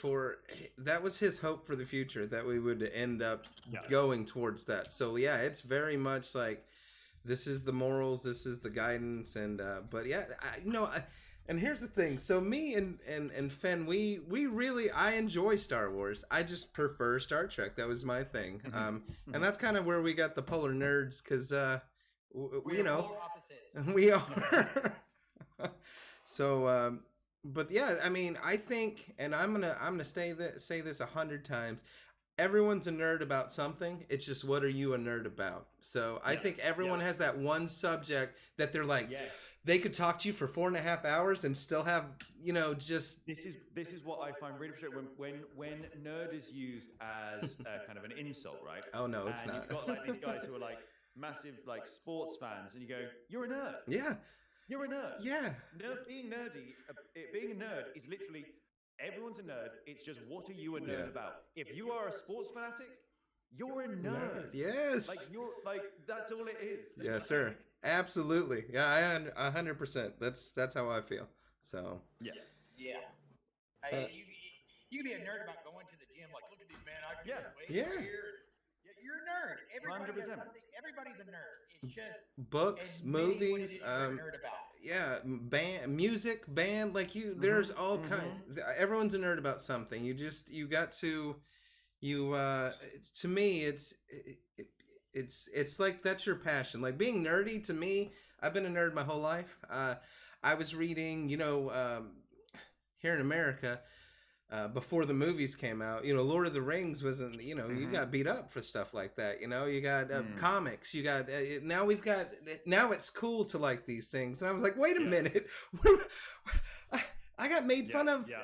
that was his hope for the future, that we would end up going towards that. So yeah, it's very much like this is the morals, this is the guidance, and but yeah, and here's the thing. So me and Fenn, we really, I enjoy Star Wars. I just prefer Star Trek. That was my thing. And that's kind of where we got the polar nerds, because we polar opposites. we are. So but yeah, I mean, I think, and I'm gonna say this 100 times. Everyone's a nerd about something. It's just what are you a nerd about? So I Yeah, think everyone yeah. has that one subject that they're like, Yes. they could talk to you for 4.5 hours and still have, just This is what I find really frustrating when nerd is used as kind of an insult, right? oh no, it's And not. you've got like these guys who are like massive like sports fans, and you go, "You're a nerd. Yeah, You're a nerd." yeah, Being nerdy, being a nerd is literally everyone's a nerd. It's just what are you a nerd Yeah. about? If you are a sports fanatic, you're a nerd. nerd. Yes. Like you're like that's all it is. Yes, sir. Absolutely. Yeah, 100%. That's how I feel. So. Yeah. Yeah. Hey, you can be a nerd about going to the gym. Like, look at these man. I can Yeah. lift weights Yeah. here. You're a nerd. Everybody has 100%. something. Everybody's a nerd. It's just Books, admitting what it movies, is you're a nerd about. yeah, band, music, band, like there's all kinds. Everyone's a nerd about something. You got to, to me, it's like that's your passion. Like being nerdy to me, I've been a nerd my whole life. I was reading, here in America, before the movies came out, Lord of the Rings wasn't, you got beat up for stuff like that. You got comics, you got, now it's cool to like these things. And I was like, wait a minute. I got made fun of. Yeah.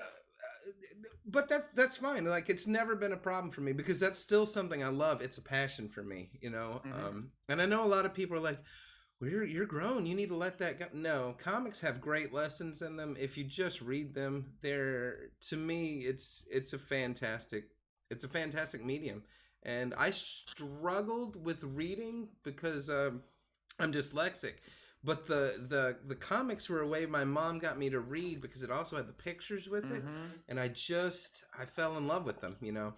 But that's fine. Like it's never been a problem for me because that's still something I love. It's a passion for me, And I know a lot of people are like, well, you're grown. You need to let that go. No, comics have great lessons in them. If you just read them, to me, it's a fantastic medium. And I struggled with reading because I'm dyslexic. But the comics were a way my mom got me to read because it also had the pictures with it, and I fell in love with them, Yeah.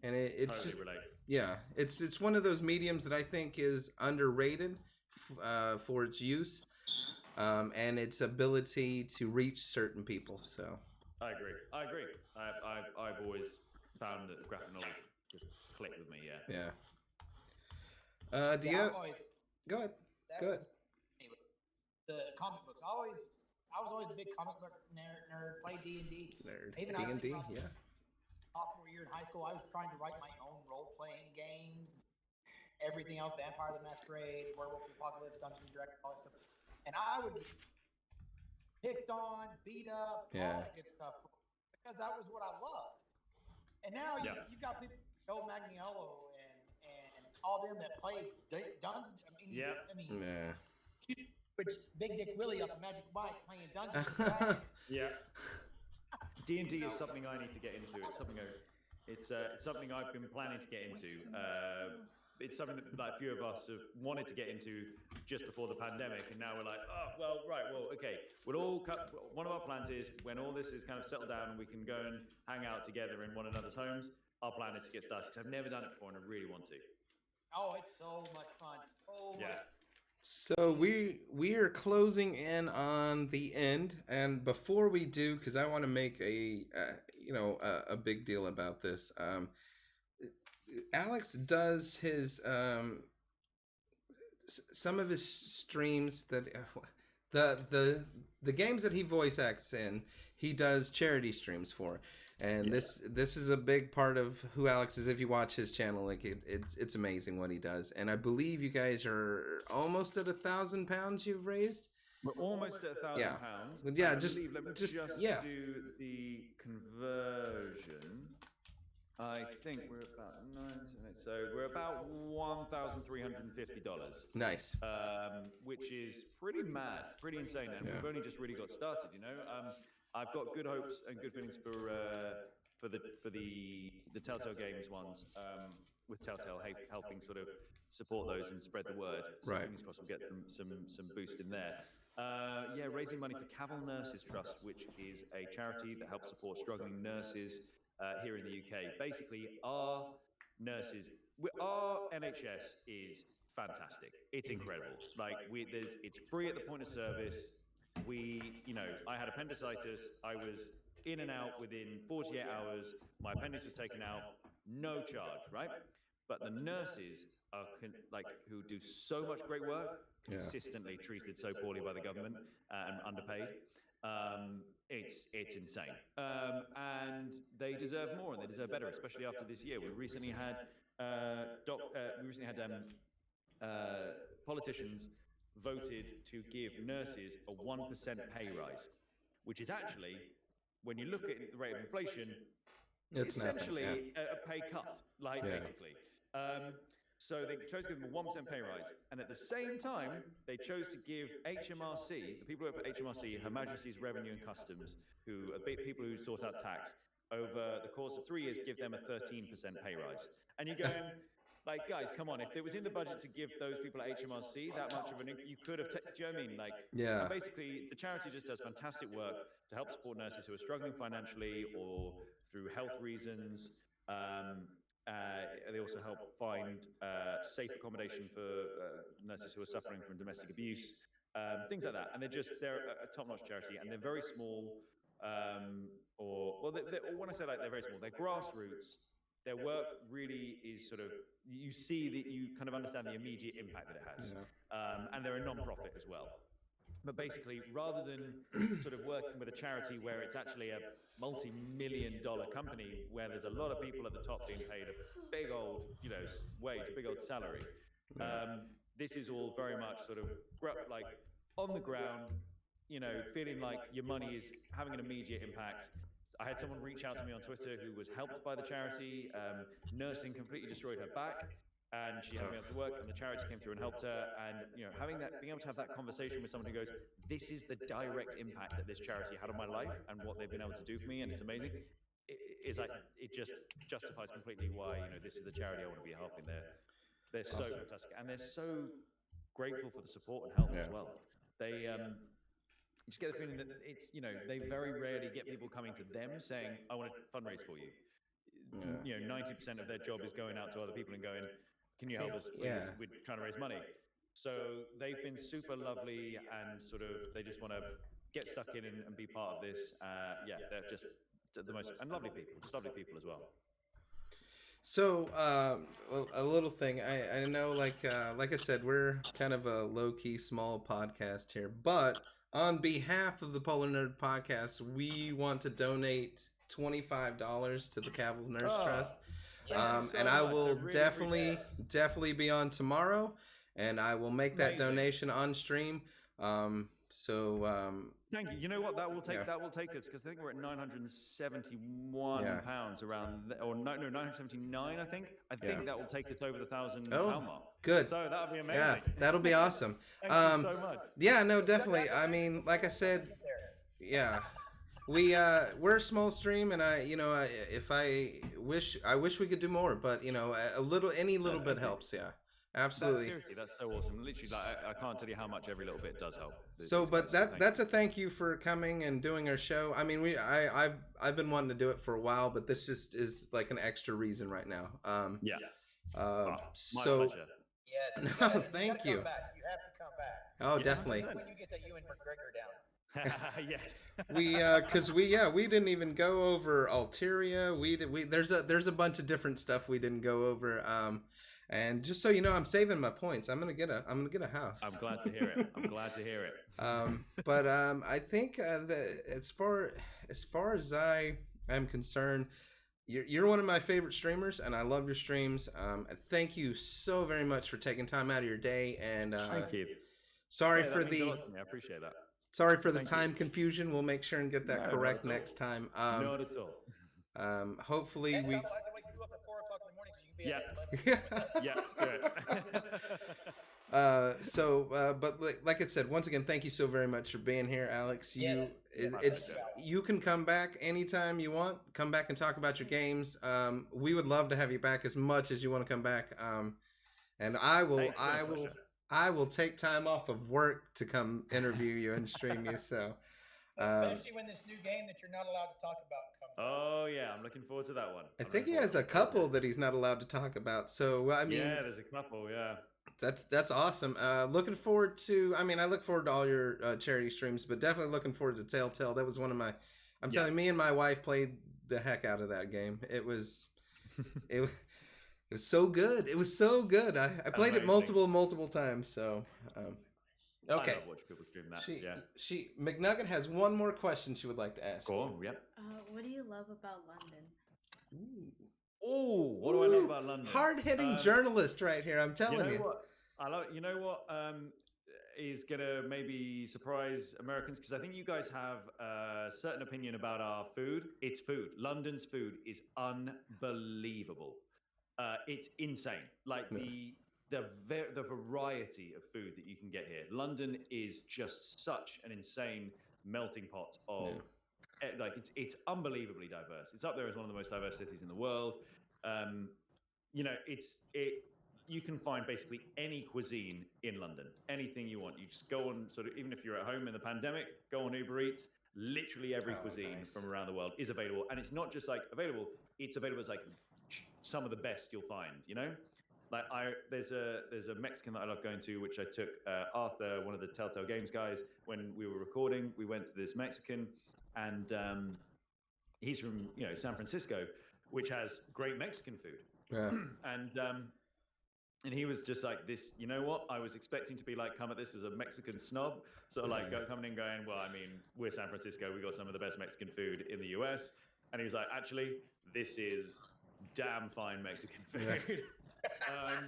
And it's Totally just, relate. yeah, it's one of those mediums that I think is underrated for its use, and its ability to reach certain people. So I agree. I've always found that graphic novels just click with me. Yeah. Yeah. Do you? Always, Go ahead. that Go was ahead. the comic books. I was always a big comic book nerd. Played D&D. Nerd. Even I D&D. think Yeah. sophomore year in high school, I was trying to write my own role-playing games, everything else, Vampire the Masquerade, Werewolf the Apocalypse, Dungeons and Dragons, all that stuff. And I would get picked on, beat up, all Yeah. that good stuff because that was what I loved. And now you got people, Joe Magniello and all them that play Dungeons. Yeah. Yeah. Which Big Dick Willie off of Magic Mike playing Dungeons and Dragons. Yeah. D&D is something I need to get into. It's something I've been planning to get into. It's something that like, a few of us have wanted to get into just before the pandemic, and now we're like, okay. One of our plans is when all this is kind of settled down and we can go and hang out together in one another's homes. Our plan is to get started because I've never done it before and I really want to. Oh, it's so much fun. So much. So we are closing in on the end, and before we do, because I want to make a big deal about this. Alex does his some of his streams that the games that he voice acts in, he does charity streams for. And this is a big part of who Alex is. If you watch his channel, like it's amazing what he does. And I believe you guys are almost at £1,000 you've raised. We're almost at £1,000. Yeah, I just believe, let me just do the conversion. I think we're about so we're about $1,350. Nice. Which is pretty mad, pretty insane, and we've only just really got started. I've got good hopes and good feelings for the Telltale Games ones, with Telltale helping sort of support those and spread the word. So Right. fingers crossed we'll get some boost in there. Raising money for Cavill Nurses Trust, which is a charity that helps support struggling nurses here in the UK. Basically, our NHS is fantastic. It's incredible. Like it's free at the point of service. I had appendicitis. I was in and out within 48 hours. My appendix was taken out, no charge, right? But the nurses are who do so much great work, consistently treated so poorly by the government and underpaid. It's insane, and they deserve more and they deserve better, especially after this year. We recently had politicians voted to give nurses a 1% pay rise, which is actually, when you look at the rate of inflation, It's essentially nothing. Yeah. a pay cut, like Yeah. basically. So they chose to give them a 1% pay rise, and at the same time, they chose to give HMRC, the people who work for HMRC, Her Majesty's Revenue and Customs, who are people who sort out tax, over the course of 3 years, give them a 13% pay rise. And you're going, like, guys, come on! If it was in the budget to give those people at HMRC that much of an, you could have. Do you know what I mean? Like, Yeah. and basically, the charity just does fantastic work to help support nurses who are struggling financially or through health reasons. They also help find safe accommodation for nurses who are suffering from domestic abuse, things like that. And they're a top-notch charity, and they're very small. When I say like they're very small, they're grassroots. Their work really is sort of, you see that you kind of understand the immediate impact that it has. And they're a non-profit as well. But basically, rather than sort of working with a charity where it's actually a multi-million-dollar company where there's a lot of people at the top being paid a big old, wage, big old salary, this is all very much sort of like on the ground, feeling like your money is having an immediate impact. I had someone reach out to me on Twitter who was helped by the charity. Nursing completely destroyed her back, and she hadn't been able to work, and the charity came through and helped her. And being able to have that conversation with someone who goes, "This is the direct impact that this charity had on my life and what they've been able to do for me, and it's amazing." It just justifies completely why this is the charity I want to be helping. They're so fantastic, and they're so grateful for the support and help as well. They you just get the feeling that it's they very rarely get people coming to them saying, "I want to fundraise for you." 90% of their job is going out to other people and going, "Can you help us? Please, we're trying to raise money." So they've been super lovely, and sort of they just want to get stuck in and be part of this. They're just the most, and lovely people, just lovely people as well. So, a little thing. I know, like I said, we're kind of a low-key, small podcast here, but on behalf of the Polar Nerd Podcast, we want to donate $25 to the Cavils Nurse Trust. And I will definitely be on tomorrow, and I will make that donation on stream. Thank you. You know what? That will take us, because I think we're at 971 pounds around, or no, 979. I think that will take us over the 1,000 pound mark. Good. So that'll be amazing. Yeah, that'll be awesome. Thank you so much. Yeah, no, definitely. I mean, like I said, we're a small stream, and I wish we could do more, but any little bit helps. Yeah. Absolutely. Seriously, that's so awesome. Literally, I can't tell you how much every little bit does help. That's a thank you for coming and doing our show. I mean, I've been wanting to do it for a while, but this just is like an extra reason right now. My so pleasure. Yes. No, thank you. You have to come back. Oh, definitely. When you get that Ewan McGregor down. Yes. Because we didn't even go over Alteria. There's a bunch of different stuff we didn't go over. And just so you know, I'm saving my points. I'm gonna get a house. I'm glad to hear it. But I think that as far as I am concerned, you're one of my favorite streamers, and I love your streams. Thank you so very much for taking time out of your day. And thank you. Sorry I appreciate that. Sorry for the time confusion. We'll make sure and get that correct next time. Not at all. Hopefully And we. I'll have to wake you up at 4 o'clock in the morning so you can be at 11. Good. But like I said, once again, thank you so very much for being here, Alex. You can come back anytime you want. Come back and talk about your games. We would love to have you back as much as you want to come back. And I will take time off of work to come interview you and stream you. So, especially when this new game that you're not allowed to talk about comes out. Oh yeah, I'm looking forward to that one. I think he has a couple that he's not allowed to talk about. So I mean, yeah, there's a couple. Yeah, that's awesome. Looking forward to. I mean, I look forward to all your charity streams, but definitely looking forward to Telltale. That was one of my. I'm telling you, me and my wife played the heck out of that game. It was so good. It was so good. I played it multiple times. So Okay. I love watching people stream that. She McNugget has one more question she would like to ask. Go on. Yep. What do you love about London? Oh, what do I love about London? Hard-hitting journalist right here. I'm telling you. What? I love. You know what? Is gonna maybe surprise Americans because I think you guys have a certain opinion about our food. It's food. London's food is unbelievable. It's insane. Like the variety of food that you can get here. London is just such an insane melting pot of like it's unbelievably diverse. It's up there as one of the most diverse cities in the world. You know, you can find basically any cuisine in London, anything you want. You just go on sort of, even if you're at home in the pandemic, go on Uber Eats. Literally every cuisine from around the world is available, and it's not just like available. It's available as like some of the best you'll find. You know, like there's a Mexican that I love going to, which I took Arthur, one of the Telltale Games guys, when we were recording. We went to this Mexican, and he's from San Francisco, which has great Mexican food. Yeah. And he was just like this, you know what? I was expecting to be like, come at this as a Mexican snob. So like coming in going, well, I mean, we're San Francisco. We got some of the best Mexican food in the US. And he was like, actually, this is damn fine Mexican food. Yeah.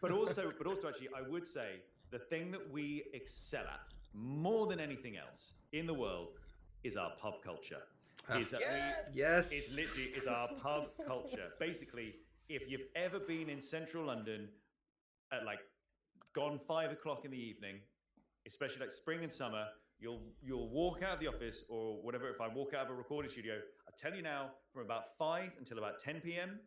But also actually, I would say the thing that we excel at more than anything else in the world is our pub culture. It's literally our pub culture. Basically, if you've ever been in central London at like gone 5 o'clock in the evening, especially like spring and summer, you'll walk out of the office or whatever. If I walk out of a recording studio, I tell you now, from about 5 until about 10 p.m.,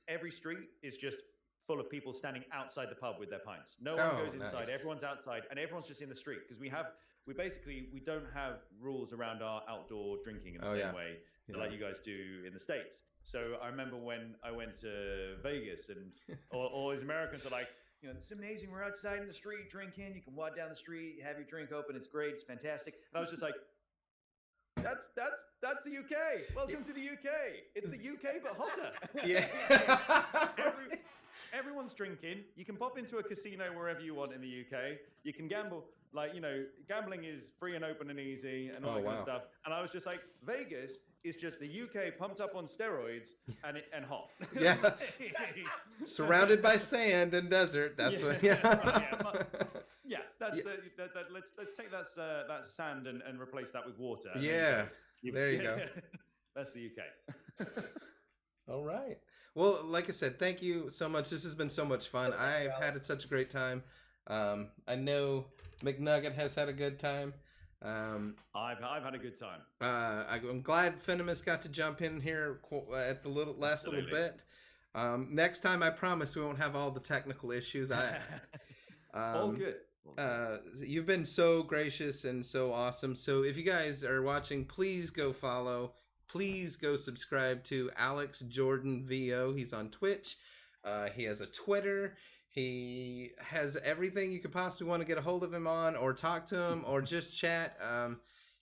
every street is just full of people standing outside the pub with their pints. No one goes inside. Nice. Everyone's outside, and everyone's just in the street because we don't have rules around our outdoor drinking in the same way like you guys do in the States. So I remember when I went to Vegas, and all these Americans are like, it's amazing. We're outside in the street drinking. You can walk down the street, have your drink open. It's great. It's fantastic. And I was just like, that's the UK. Welcome to the UK. It's the UK but hotter. Yeah. Everyone's drinking. You can pop into a casino wherever you want in the UK. You can gamble. Like, gambling is free and open and easy and all that kind of stuff. And I was just like, Vegas is just the UK pumped up on steroids and hot. Yeah. Surrounded by sand and desert. That's what. Yeah. That's let's take that sand and replace that with water. Yeah. There you go. That's the UK. All right. Well, like I said, thank you so much. This has been so much fun. I've had such a great time. I know McNugget has had a good time. I've had a good time. I'm glad Finimus got to jump in here at the last little bit. Next time, I promise we won't have all the technical issues. All good. You've been so gracious and so awesome. So if you guys are watching, please go follow. Please go subscribe to Alex Jordan VO. He's on Twitch. He has a Twitter. He has everything you could possibly want to get a hold of him on, or talk to him, or just chat,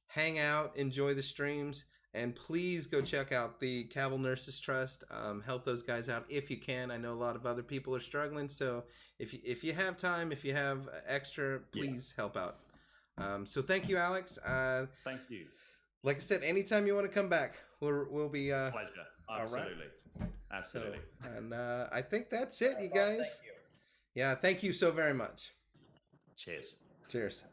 hang out, enjoy the streams. And please go check out the Cavill Nurses Trust. Help those guys out if you can. I know a lot of other people are struggling. So if you have time, if you have extra, please help out. So thank you, Alex. Thank you. Like I said, anytime you want to come back, we'll be pleasure. Absolutely. Right. Absolutely. So, and I think that's it, you guys. Thank you. Yeah, thank you so very much. Cheers. Cheers.